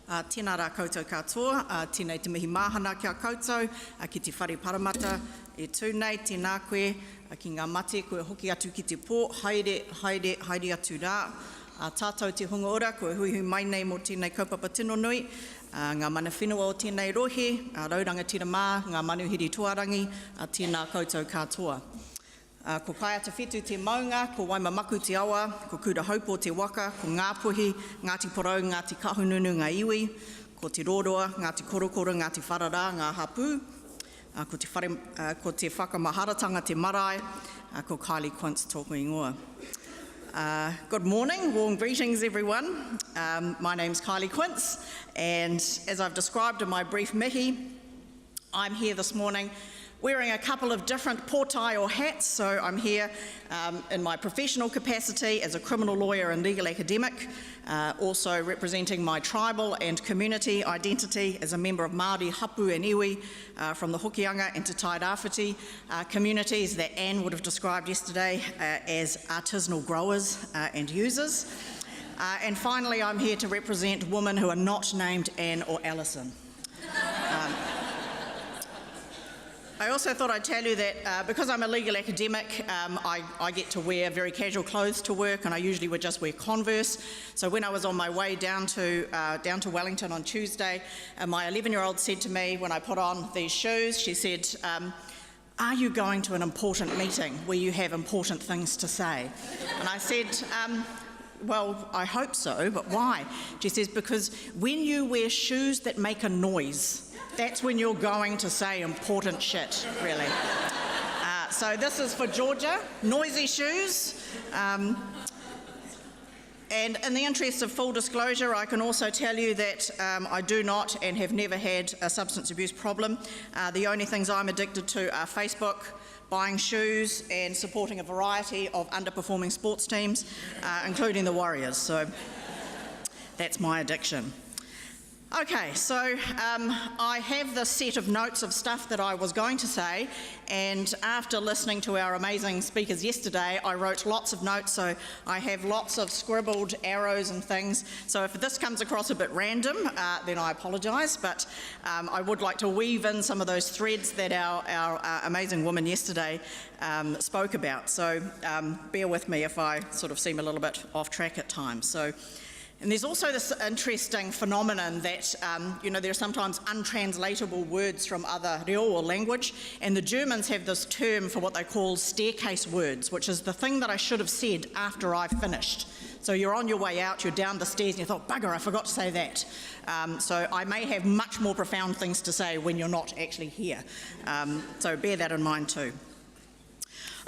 Tēnā rā koutou katoa, tēnei te mihi māhana kia koutou, ki te whare paramata, e tūnei, tēnā koe, ki ngā mate, koe hoki atu ki te pō, haere atu rā. Tātou te hunga ora, koe hui mai nei mō tēnei kaupapa tino nui, ngā mana whenua o tēnei rohe, rauranga tira mā, ngā manuhiri tuarangi, tēnā koutou katoa. Ko kai ata whetu te maunga, ko waimamaku te awa, ko kura haupo te waka, ko Ngāpuhi, Ngāti Porou, Ngāti Kahununu, ngā iwi, ko te roroa, Ngāti Korokoro, Ngāti Wharara, ngā hapū, ko te whakamaharatanga te marae, ko Khylee Quince tōku ingoa. Good morning, warm greetings everyone. My name's Khylee Quince, and as I've described in my brief mihi, I'm here this morning wearing a couple of different pōtai or hats. So I'm here in my professional capacity as a criminal lawyer and legal academic, also representing my tribal and community identity as a member of Māori, Hapu and Iwi from the Hokianga and Te Tairāwhiti communities that Anne would have described yesterday as artisanal growers and users. And finally, I'm here to represent women who are not named Anne or Alison. I also thought I'd tell you that because I'm a legal academic, I get to wear very casual clothes to work, and I usually would just wear Converse. So when I was on my way down to Wellington on Tuesday, my 11-year-old said to me when I put on these shoes, she said, "Are you going to an important meeting where you have important things to say?" And I said, "Well, I hope so, but why?" She says, "Because when you wear shoes that make a noise, that's when you're going to say important shit, really." So this is for Georgia, noisy shoes. And in the interest of full disclosure, I can also tell you that I do not and have never had a substance abuse problem. The only things I'm addicted to are Facebook, buying shoes, and supporting a variety of underperforming sports teams, including the Warriors. So that's my addiction. Okay, so I have this set of notes of stuff that I was going to say, and after listening to our amazing speakers yesterday, I wrote lots of notes, so I have lots of scribbled arrows and things. So if this comes across a bit random, then I apologise, but I would like to weave in some of those threads that our amazing woman yesterday spoke about. So bear with me if I sort of seem a little bit off track at times. And there's also this interesting phenomenon that, there are sometimes untranslatable words from other reo or language, and the Germans have this term for what they call staircase words, which is the thing that I should have said after I've finished. So you're on your way out, you're down the stairs, and you thought, bugger, I forgot to say that. So I may have much more profound things to say when you're not actually here. So bear that in mind too.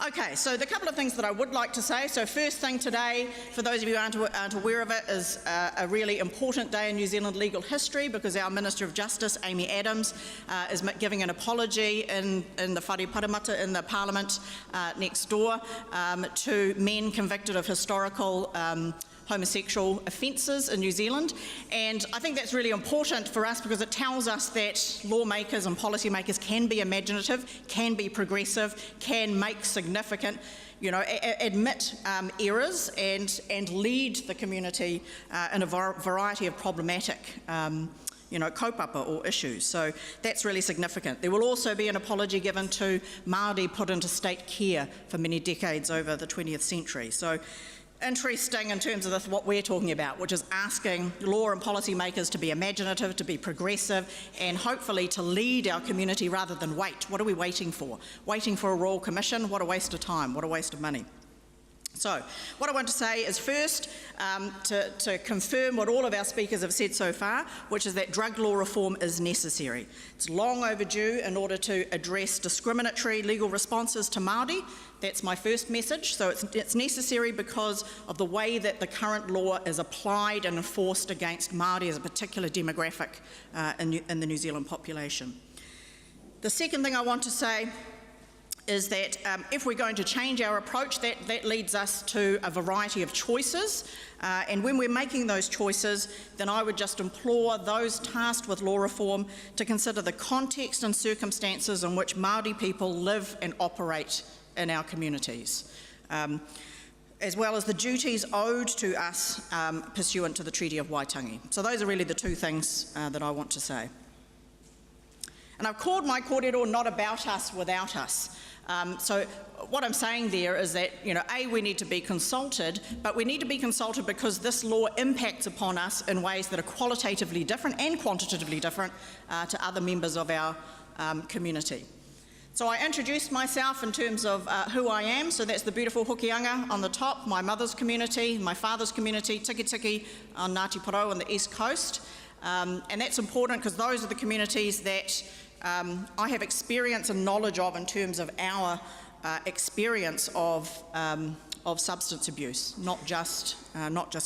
Okay, so the couple of things that I would like to say. So first thing today, for those of you who aren't aware of it, is a really important day in New Zealand legal history, because our Minister of Justice, Amy Adams, is giving an apology in the whare paramata in the Parliament next door to men convicted of historical homosexual offences in New Zealand. And I think that's really important for us because it tells us that lawmakers and policymakers can be imaginative, can be progressive, can make significant, admit errors and lead the community in a variety of problematic kaupapa or issues. So that's really significant. There will also be an apology given to Māori put into state care for many decades over the 20th century. So interesting in terms of what we're talking about, which is asking law and policy makers to be imaginative, to be progressive, and hopefully to lead our community rather than wait. What are we waiting for? Waiting for a Royal Commission? What a waste of time, what a waste of money. So, what I want to say is first to confirm what all of our speakers have said so far, which is that drug law reform is necessary. It's long overdue in order to address discriminatory legal responses to Māori. That's my first message. So it's necessary because of the way that the current law is applied and enforced against Māori as a particular demographic in the New Zealand population. The second thing I want to say is that if we're going to change our approach, that leads us to a variety of choices. And when we're making those choices, then I would just implore those tasked with law reform to consider the context and circumstances in which Māori people live and operate in our communities. as well as the duties owed to us pursuant to the Treaty of Waitangi. So those are really the two things that I want to say. And I've called my kōrero not about us, without us. So what I'm saying there is that, we need to be consulted, but we need to be consulted because this law impacts upon us in ways that are qualitatively different and quantitatively different to other members of our community. So I introduced myself in terms of who I am. So that's the beautiful Hokianga on the top, my mother's community, my father's community, Tiki Tiki on Ngāti Porou on the east coast. And that's important because those are the communities that I have experience and knowledge of in terms of our experience of substance abuse, not just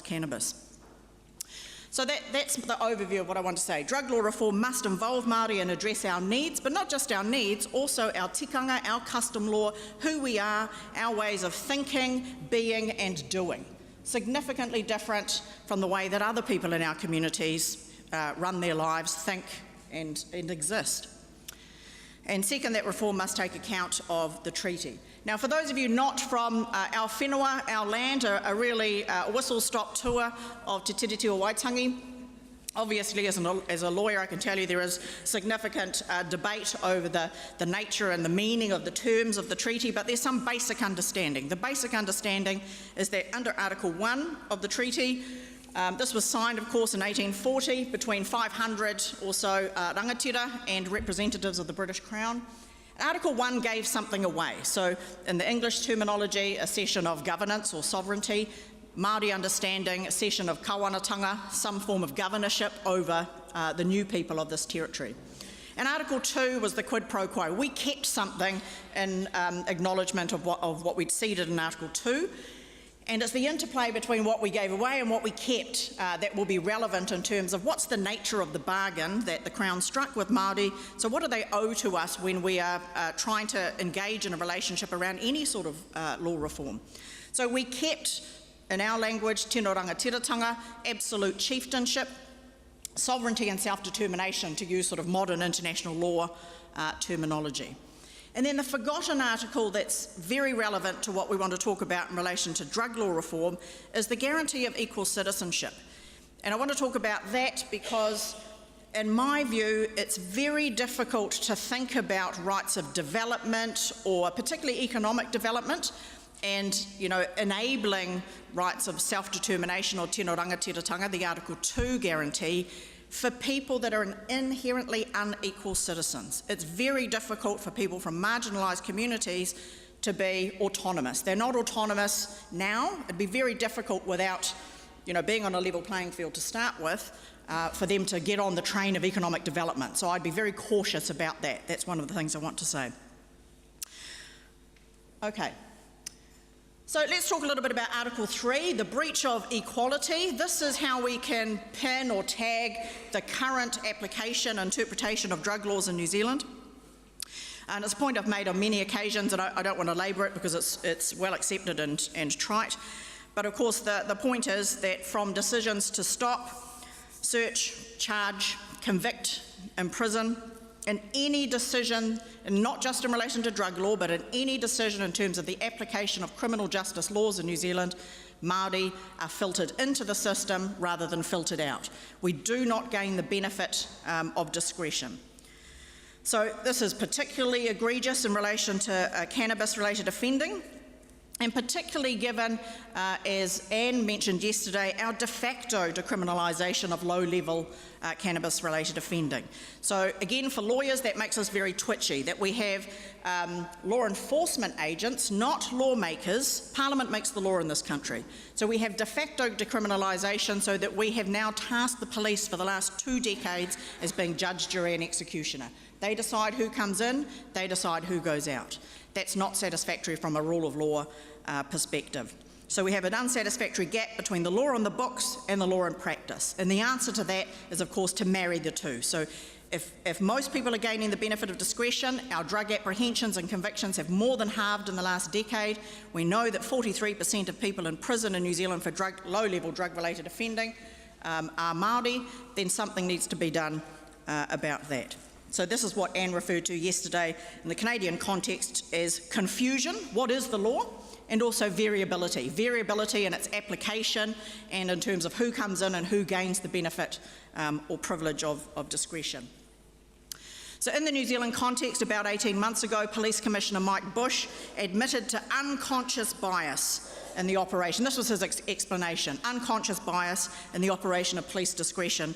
cannabis. So that's the overview of what I want to say. Drug law reform must involve Māori and address our needs, but not just our needs, also our tikanga, our custom law, who we are, our ways of thinking, being and doing. Significantly different from the way that other people in our communities run their lives, think and exist. And second, that reform must take account of the treaty. Now, for those of you not from our whenua, our land, a really whistle-stop tour of Te Tiriti o Waitangi, obviously as a lawyer I can tell you there is significant debate over the nature and the meaning of the terms of the treaty, but there's some basic understanding. The basic understanding is that under Article 1 of the treaty, this was signed, of course, in 1840 between 500 or so rangatira and representatives of the British Crown. Article 1 gave something away. So in the English terminology, a cession of governance or sovereignty, Māori understanding, a cession of kawanatanga, some form of governorship over the new people of this territory. And Article 2 was the quid pro quo. We kept something in acknowledgement of what we'd ceded in Article 2. And it's the interplay between what we gave away and what we kept that will be relevant in terms of what's the nature of the bargain that the Crown struck with Māori. So what do they owe to us when we are trying to engage in a relationship around any sort of law reform? So we kept, in our language, tino rangatiratanga, absolute chieftainship, sovereignty and self-determination, to use sort of modern international law terminology. And then the forgotten article that's very relevant to what we want to talk about in relation to drug law reform is the guarantee of equal citizenship. And I want to talk about that because, in my view, it's very difficult to think about rights of development or particularly economic development and, enabling rights of self-determination or tino rangatiratanga, the Article 2 guarantee, for people that are inherently unequal citizens. It's very difficult for people from marginalised communities to be autonomous. They're not autonomous now. It'd be very difficult without, being on a level playing field to start with, for them to get on the train of economic development. So I'd be very cautious about that. That's one of the things I want to say. Okay. So let's talk a little bit about Article 3, the breach of equality. This is how we can pin or tag the current application and interpretation of drug laws in New Zealand. And it's a point I've made on many occasions, and I don't want to labour it because it's well accepted and trite. But of course the point is that from decisions to stop, search, charge, convict, imprison, in any decision, and not just in relation to drug law, but in any decision in terms of the application of criminal justice laws in New Zealand, Māori are filtered into the system rather than filtered out. We do not gain the benefit of discretion. So this is particularly egregious in relation to cannabis-related offending, and particularly given, as Anne mentioned yesterday, our de facto decriminalisation of low-level cannabis-related offending. So again, for lawyers, that makes us very twitchy, that we have law enforcement agents, not lawmakers. Parliament makes the law in this country. So we have de facto decriminalisation so that we have now tasked the police for the last 2 decades as being judge, jury and executioner. They decide who comes in, they decide who goes out. That's not satisfactory from a rule of law perspective. So we have an unsatisfactory gap between the law on the books and the law in practice. And the answer to that is, of course, to marry the two. So if most people are gaining the benefit of discretion, our drug apprehensions and convictions have more than halved in the last decade. We know that 43% of people in prison in New Zealand for low-level drug-related offending are Māori, then something needs to be done about that. So this is what Anne referred to yesterday in the Canadian context as confusion. What is the law? And also variability. Variability in its application and in terms of who comes in and who gains the benefit or privilege of discretion. So in the New Zealand context, about 18 months ago, Police Commissioner Mike Bush admitted to unconscious bias in the operation. This was his explanation, unconscious bias in the operation of police discretion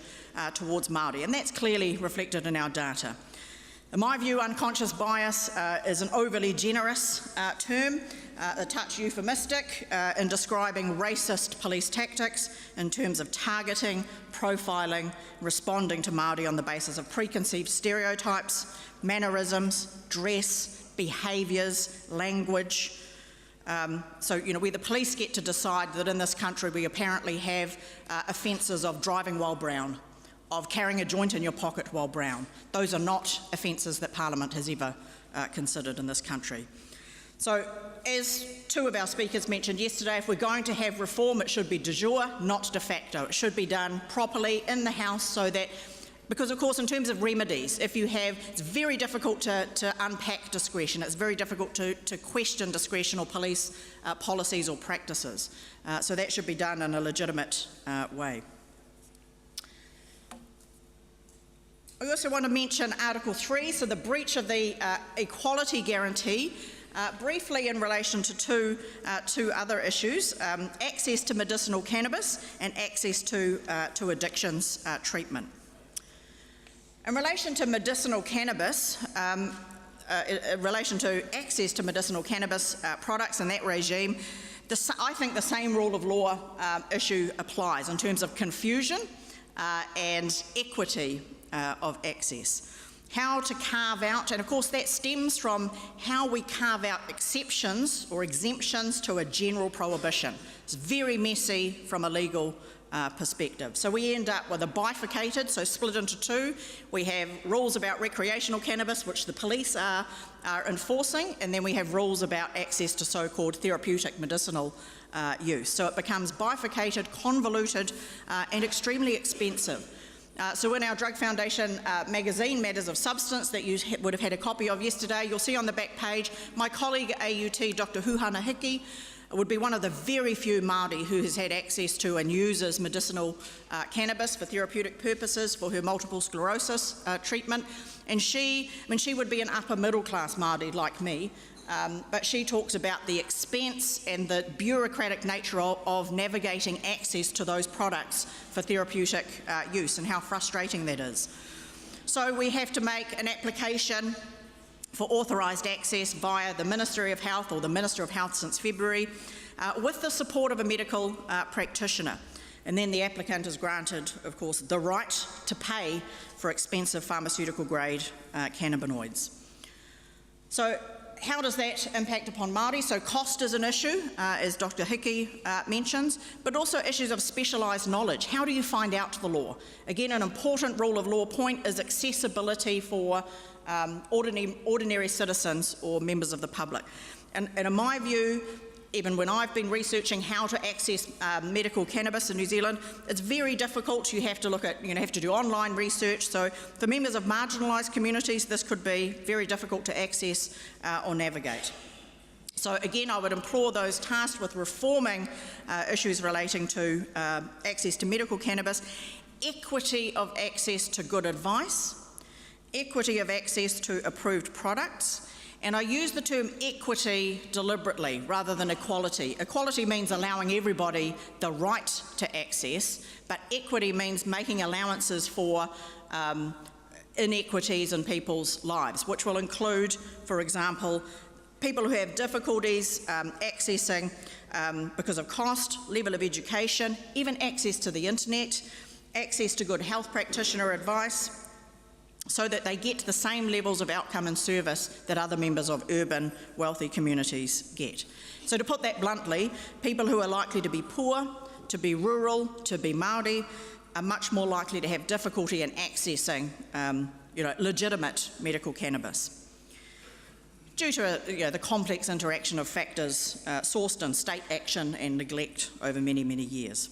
towards Māori, and that's clearly reflected in our data. In my view, unconscious bias is an overly generous term, a touch euphemistic in describing racist police tactics in terms of targeting, profiling, responding to Māori on the basis of preconceived stereotypes, mannerisms, dress, behaviours, language. So, where the police get to decide that in this country we apparently have offences of driving while brown, of carrying a joint in your pocket while brown. Those are not offences that Parliament has ever considered in this country. So, as two of our speakers mentioned yesterday, if we're going to have reform, it should be de jure, not de facto. It should be done properly in the House so that, because of course in terms of remedies, it's very difficult to unpack discretion. It's very difficult to question discretion or police policies or practices. So that should be done in a legitimate way. I also want to mention Article 3, so the breach of the equality guarantee, briefly in relation to two other issues, access to medicinal cannabis and access to addictions treatment. In relation to medicinal cannabis, in relation to access to medicinal cannabis products and that regime, I think the same rule of law issue applies in terms of confusion and equity of access. How to carve out, and of course that stems from how we carve out exceptions or exemptions to a general prohibition. It's very messy from a legal perspective. So we end up with a bifurcated, so split into two. We have rules about recreational cannabis, which the police are enforcing, and then we have rules about access to so-called therapeutic medicinal use. So it becomes bifurcated, convoluted, and extremely expensive. So in our Drug Foundation magazine, Matters of Substance, that you would have had a copy of yesterday, you'll see on the back page, my colleague AUT, Dr. Huhana Hiki, would be one of the very few Māori who has had access to and uses medicinal cannabis for therapeutic purposes for her multiple sclerosis treatment. And she would be an upper middle class Māori like me, but she talks about the expense and the bureaucratic nature of navigating access to those products for therapeutic use and how frustrating that is. So we have to make an application for authorised access via the Ministry of Health or the Minister of Health since February with the support of a medical practitioner. And then the applicant is granted, of course, the right to pay for expensive pharmaceutical grade cannabinoids. So how does that impact upon Māori? So cost is an issue, as Dr. Hiki mentions, but also issues of specialised knowledge. How do you find out the law? Again, an important rule of law point is accessibility for ordinary citizens or members of the public. And in my view, even when I've been researching how to access medical cannabis in New Zealand, it's very difficult. You have to look at, have to do online research. So for members of marginalised communities, this could be very difficult to access or navigate. So again, I would implore those tasked with reforming issues relating to access to medical cannabis, equity of access to good advice, equity of access to approved products. And I use the term equity deliberately rather than equality. Equality means allowing everybody the right to access, but equity means making allowances for inequities in people's lives, which will include, for example, people who have difficulties accessing because of cost, level of education, even access to the internet, access to good health practitioner advice, so that they get the same levels of outcome and service that other members of urban, wealthy communities get. So to put that bluntly, people who are likely to be poor, to be rural, to be Māori, are much more likely to have difficulty in accessing legitimate medical cannabis, due to the complex interaction of factors sourced in state action and neglect over many, many years.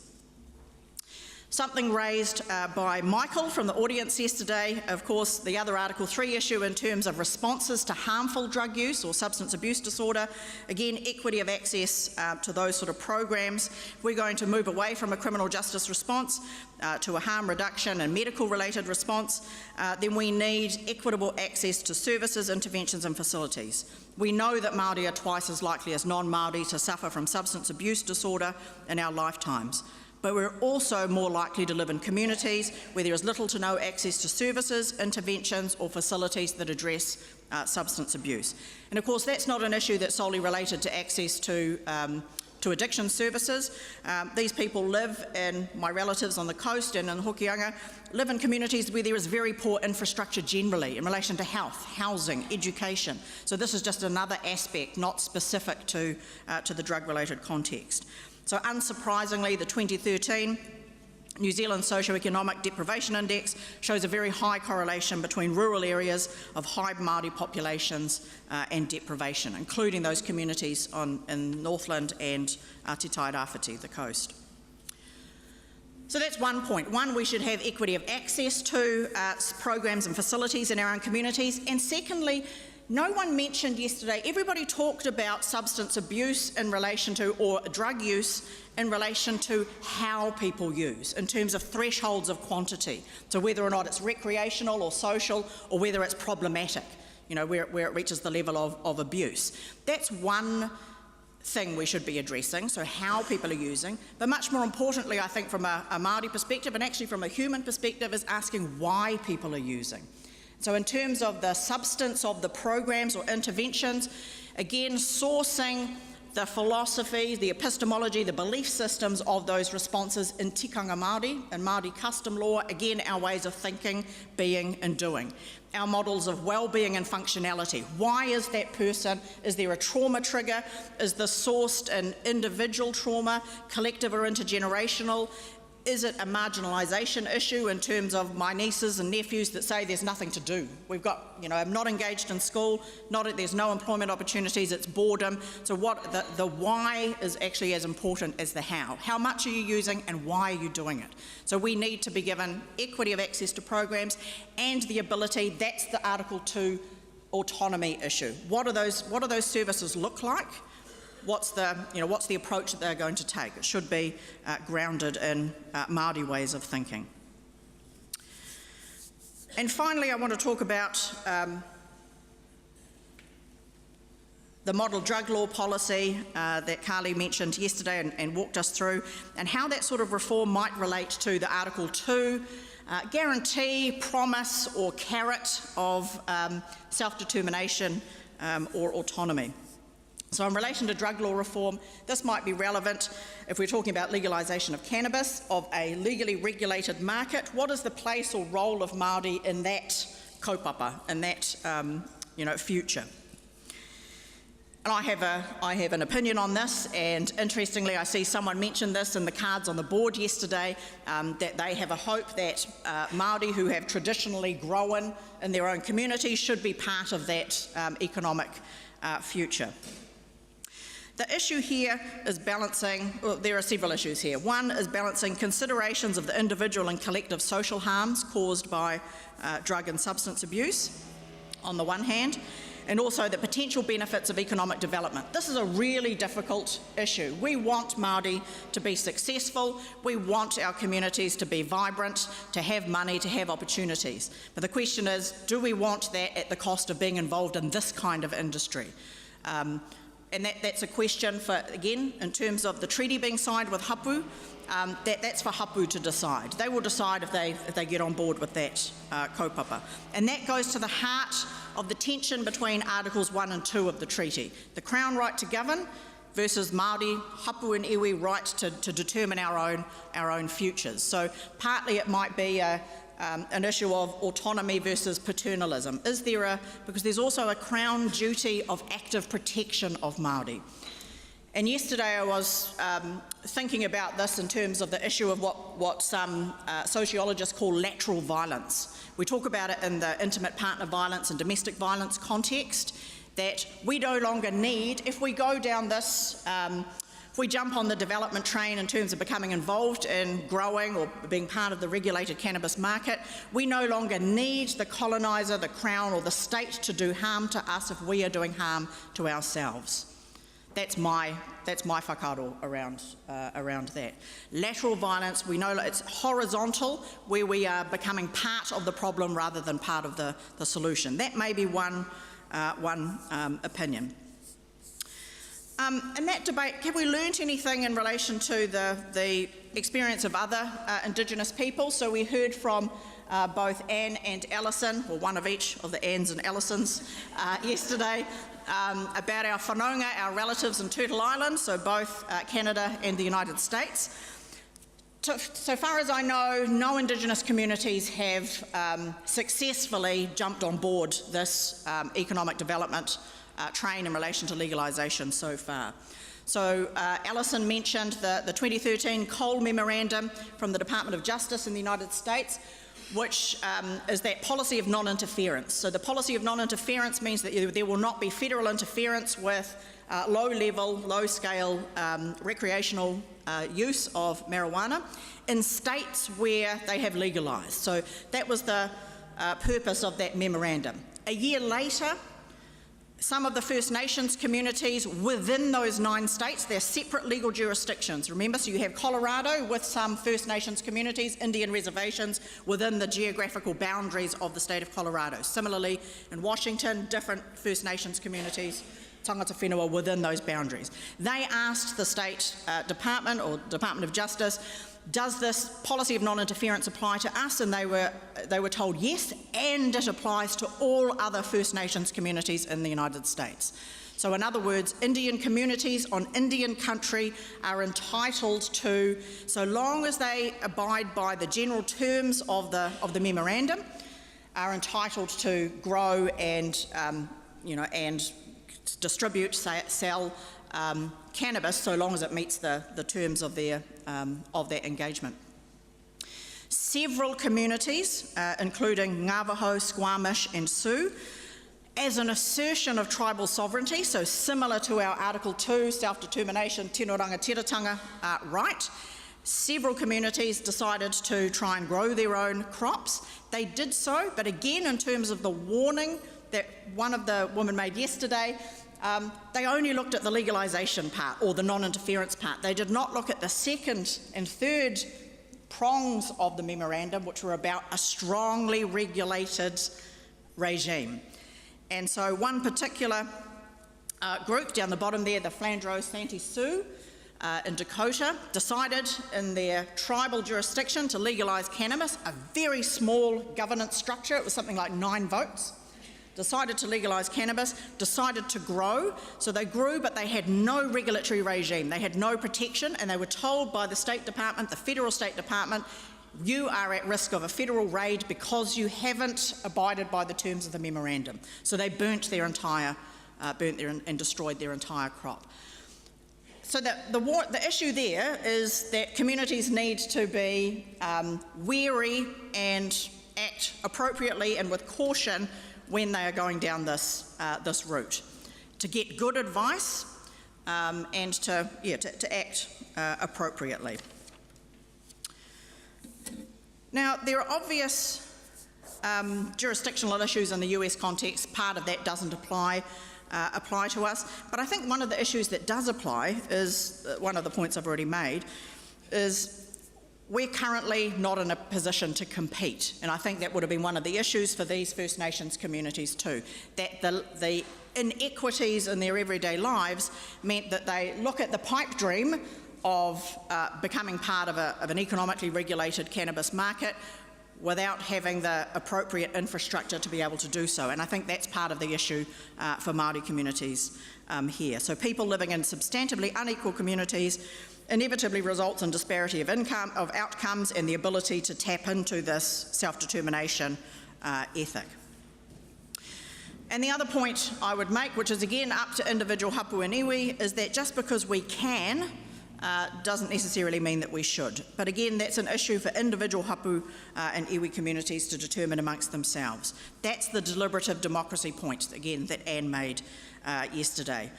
Something raised by Michael from the audience yesterday, of course, the other Article 3 issue in terms of responses to harmful drug use or substance abuse disorder. Again, equity of access to those sort of programs. We're going to move away from a criminal justice response to a harm reduction and medical-related response. Then we need equitable access to services, interventions and facilities. We know that Māori are twice as likely as non-Māori to suffer from substance abuse disorder in our lifetimes. But we're also more likely to live in communities where there is little to no access to services, interventions or facilities that address substance abuse. And of course that's not an issue that's solely related to access to addiction services. These people live, and my relatives on the coast and in Hokianga, live in communities where there is very poor infrastructure generally in relation to health, housing, education. So this is just another aspect not specific to the drug-related context. So unsurprisingly, the 2013 New Zealand Socioeconomic Deprivation Index shows a very high correlation between rural areas of high Māori populations and deprivation, including those communities in Northland and Te Tairāwhiti, the coast. So that's one point. One, we should have equity of access to programs and facilities in our own communities. And secondly, no one mentioned yesterday, everybody talked about substance abuse in relation to, or drug use in relation to how people use, in terms of thresholds of quantity. So whether or not it's recreational or social, or whether it's problematic, you know, where it reaches the level of abuse. That's one thing we should be addressing, so how people are using. But much more importantly, I think from a Māori perspective, and actually from a human perspective, is asking why people are using. So in terms of the substance of the programs or interventions, again, sourcing the philosophy, the epistemology, the belief systems of those responses in tikanga Māori and Māori custom law, again, our ways of thinking, being and doing. Our models of well-being and functionality. Why is that person? Is there a trauma trigger? Is this sourced in individual trauma, collective or intergenerational? Is it a marginalisation issue in terms of my nieces and nephews that say there's nothing to do? We've got, you know, I'm not engaged in school, there's no employment opportunities, it's boredom. So the why is actually as important as the how. How much are you using and why are you doing it? So we need to be given equity of access to programs and the ability, that's the Article 2 autonomy issue. What do those services look like? What's the approach that they're going to take? It should be grounded in Māori ways of thinking. And finally, I want to talk about the model drug law policy that Khylee mentioned yesterday and walked us through, and how that sort of reform might relate to the Article 2 guarantee, promise or carrot of self-determination or autonomy. So in relation to drug law reform, this might be relevant if we're talking about legalisation of cannabis, of a legally regulated market. What is the place or role of Māori in that kaupapa, in that future? And I have an opinion on this, and interestingly I see someone mention this in the cards on the board yesterday, that they have a hope that Māori who have traditionally grown in their own communities should be part of that economic future. The issue here is balancing, well, there are several issues here. One is balancing considerations of the individual and collective social harms caused by drug and substance abuse on the one hand, and also the potential benefits of economic development. This is a really difficult issue. We want Māori to be successful, we want our communities to be vibrant, to have money, to have opportunities. But the question is, do we want that at the cost of being involved in this kind of industry? And that's a question for, again, in terms of the treaty being signed with Hapu, that's for Hapu to decide. They will decide if they get on board with that kaupapa. And that goes to the heart of the tension between Articles 1 and 2 of the treaty. The Crown right to govern versus Māori, Hapu and iwi right to determine our own futures. So partly it might be an issue of autonomy versus paternalism. Because there's also a Crown duty of active protection of Māori. And yesterday I was thinking about this in terms of the issue of what some sociologists call lateral violence. We talk about it in the intimate partner violence and domestic violence context, that we no longer need, if we go down this If we jump on the development train in terms of becoming involved in growing or being part of the regulated cannabis market, we no longer need the coloniser, the Crown or the state to do harm to us if we are doing harm to ourselves. That's my whakaaro around that. Lateral violence, we know it's horizontal, where we are becoming part of the problem rather than part of the solution. That may be one opinion. In that debate, have we learnt anything in relation to the experience of other Indigenous people? So we heard from both Anne and Alison, or one of each of the Annes and Alisons yesterday, about our whanaunga, our relatives in Turtle Island, so both Canada and the United States. So far as I know, no Indigenous communities have successfully jumped on board this economic development train in relation to legalisation so far. So Alison mentioned the 2013 Cole Memorandum from the Department of Justice in the United States, which is that policy of non-interference. So the policy of non-interference means that there will not be federal interference with low-level, low-scale recreational use of marijuana in states where they have legalised. So that was the purpose of that memorandum. A year later, some of the First Nations communities within those 9 states, they're separate legal jurisdictions. Remember, so you have Colorado with some First Nations communities, Indian reservations within the geographical boundaries of the state of Colorado. Similarly, in Washington, different First Nations communities, tangata whenua within those boundaries. They asked the State Department or Department of Justice, does this policy of non-interference apply to us? And they were told yes, and it applies to all other First Nations communities in the United States. So in other words, Indian communities on Indian country are entitled to, so long as they abide by the general terms of the memorandum, are entitled to grow and and distribute, sell cannabis, so long as it meets the terms of their engagement. Several communities, including Ngāwaho, Squamish and Sioux, as an assertion of tribal sovereignty, so similar to our Article 2 self-determination, tino rangatiratanga right, several communities decided to try and grow their own crops. They did so, but again, in terms of the warning that one of the women made yesterday, they only looked at the legalisation part or the non-interference part. They did not look at the second and third prongs of the memorandum, which were about a strongly regulated regime. And so one particular group down the bottom there, the Flandreau Santee Sioux in Dakota, decided in their tribal jurisdiction to legalise cannabis, a very small governance structure. It was something like 9 votes. Decided to legalise cannabis, decided to grow. So they grew, but they had no regulatory regime. They had no protection, and they were told by the State Department, the Federal State Department, you are at risk of a federal raid because you haven't abided by the terms of the memorandum. So they burnt their and destroyed their entire crop. So the issue there is that communities need to be wary and act appropriately and with caution when they are going down this route, to get good advice and to act appropriately. Now, there are obvious jurisdictional issues in the US context. Part of that doesn't apply to us, but I think one of the issues that does apply is, one of the points I've already made, is we're currently not in a position to compete, and I think that would have been one of the issues for these First Nations communities too, that the inequities in their everyday lives meant that they look at the pipe dream of becoming part of an economically regulated cannabis market without having the appropriate infrastructure to be able to do so, and I think that's part of the issue for Māori communities here. So people living in substantively unequal communities inevitably results in disparity of outcomes and the ability to tap into this self-determination ethic. And the other point I would make, which is again up to individual hapu and iwi, is that just because we can doesn't necessarily mean that we should. But again, that's an issue for individual hapu and iwi communities to determine amongst themselves. That's the deliberative democracy point, again, that Anne made yesterday.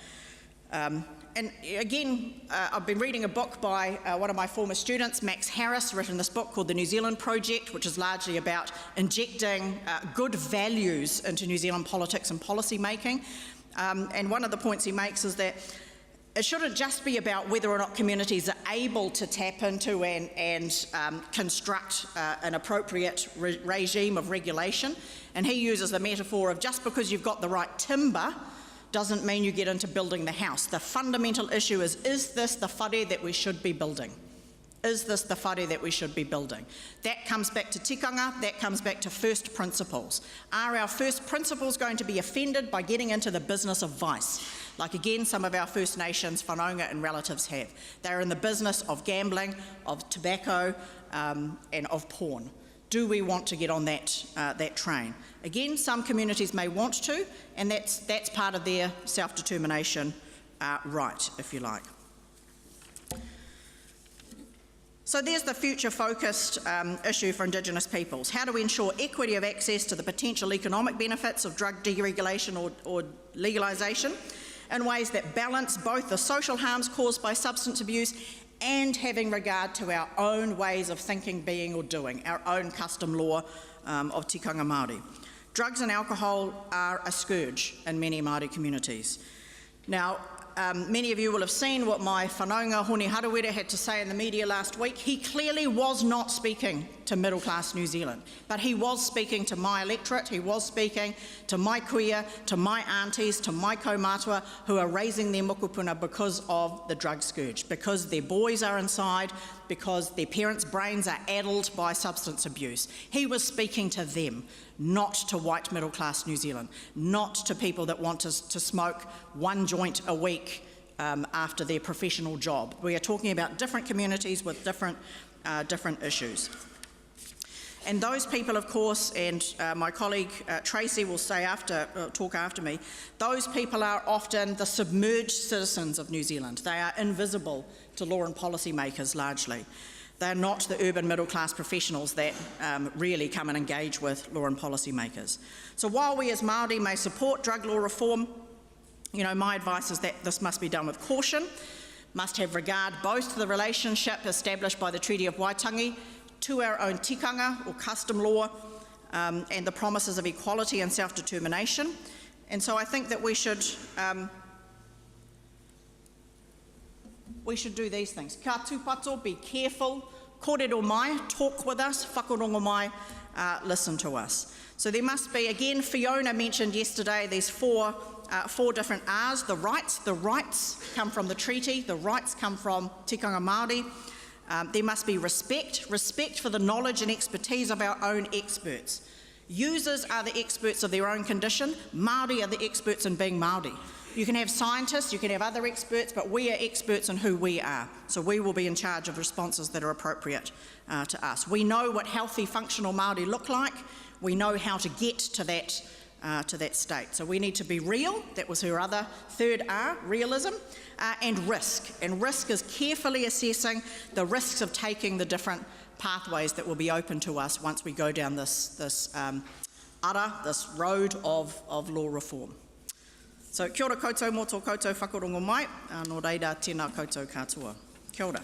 And again, I've been reading a book by one of my former students, Max Harris, written this book called The New Zealand Project, which is largely about injecting good values into New Zealand politics and policy making. And one of the points he makes is that it shouldn't just be about whether or not communities are able to tap into and construct an appropriate regime of regulation. And he uses the metaphor of just because you've got the right timber doesn't mean you get into building the house. The fundamental issue is this the whare that we should be building? Is this the whare that we should be building? That comes back to tikanga, that comes back to first principles. Are our first principles going to be offended by getting into the business of vice? Like again, some of our First Nations, whanaunga and relatives have. They're in the business of gambling, of tobacco, and of porn. Do we want to get on that train? Again, some communities may want to, and that's part of their self-determination right, if you like. So there's the future-focused issue for Indigenous peoples. How do we ensure equity of access to the potential economic benefits of drug deregulation or legalisation in ways that balance both the social harms caused by substance abuse and having regard to our own ways of thinking, being or doing, our own custom law of tikanga Māori. Drugs and alcohol are a scourge in many Māori communities. Now, many of you will have seen what my whanaunga Hone Harawira had to say in the media last week. He clearly was not speaking to middle class New Zealand, but he was speaking to my electorate, he was speaking to my kuia, to my aunties, to my kaumatua who are raising their mokopuna because of the drug scourge, because their boys are inside, because their parents' brains are addled by substance abuse. He was speaking to them, not to white middle class New Zealand, not to people that want to smoke one joint a week after their professional job. We are talking about different communities with different issues. And those people, of course, and my colleague Tracy will talk after me, those people are often the submerged citizens of New Zealand. They are invisible to law and policy makers largely. They're not the urban middle class professionals that really come and engage with law and policy makers. So while we as Māori may support drug law reform, my advice is that this must be done with caution, must have regard both to the relationship established by the Treaty of Waitangi, to our own tikanga or custom law, and the promises of equality and self-determination. And so I think that we should do these things. Ka tūpato, be careful, kōrero mai, talk with us, whakarongo mai, listen to us. So there must be, again, Fiona mentioned yesterday, these four different R's. The rights come from the treaty, the rights come from tikanga Māori. There must be respect for the knowledge and expertise of our own experts. Users are the experts of their own condition. Māori are the experts in being Māori. You can have scientists, you can have other experts, but we are experts in who we are. So we will be in charge of responses that are appropriate to us. We know what healthy, functional Māori look like. We know how to get to that state. So we need to be real. That was her other third R, realism, and risk. And risk is carefully assessing the risks of taking the different pathways that will be open to us once we go down this road of law reform. So kia ora koutou, mō tō koutou whakarongo mai, nō reira tēnā koutou katoa. Kia ora.